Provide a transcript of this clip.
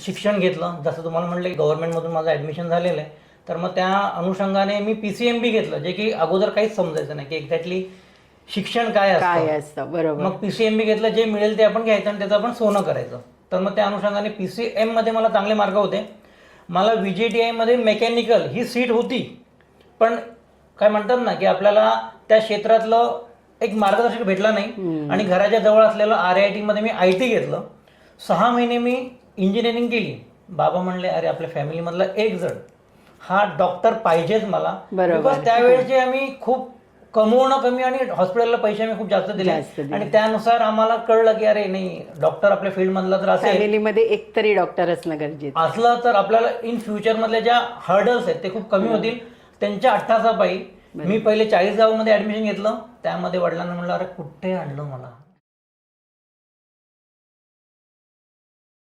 शिक्षण घेतलं, जसं तुम्हाला म्हटलं गव्हर्नमेंटमधून माझं ॲडमिशन झालेलं आहे, तर मग त्या अनुषंगाने मी PCMB घेतलं, जे की अगोदर काहीच समजायचं नाही की एक्झॅक्टली शिक्षण काय असतं. बरोबर. मग PCMB घेतलं, जे मिळेल ते आपण घ्यायचं आणि त्याचं आपण सोनं करायचं. तर मग त्या अनुषंगाने PCM मध्ये मला चांगले मार्क होते. मला VJTI मध्ये मेकॅनिकल ही सीट होती, पण काय म्हणतात ना की आपल्याला त्या क्षेत्रातलं एक मार्गदर्शक भेटला नाही आणि घराच्या जवळ असलेलं RIT मध्ये मी IT घेतलं. 6 महिने मी इंजिनिअरिंग केली. बाबा म्हणले अरे आपल्या फॅमिलीमधला एक जण हा डॉक्टर पाहिजेच मला, बिकॉज त्यावेळेचे आम्ही खूप कमवणं कमी आणि हॉस्पिटलला पैसे आम्ही खूप जास्त दिले आणि त्यानुसार आम्हाला कळलं की अरे नाही, डॉक्टर आपल्या फील्डमधला जर असेल, फॅमिलीमध्ये एक तरी डॉक्टर असणं गरजेचं असलं तर आपल्याला इन फ्युचर मधल्या ज्या हर्डल्स आहेत ते खूप कमी होतील. त्यांच्या अट्टासापायी मी पहिले 40 गावामध्ये ऍडमिशन घेतलं. त्यामध्ये वडिलांना म्हणलं अरे कुठे आणलं मला,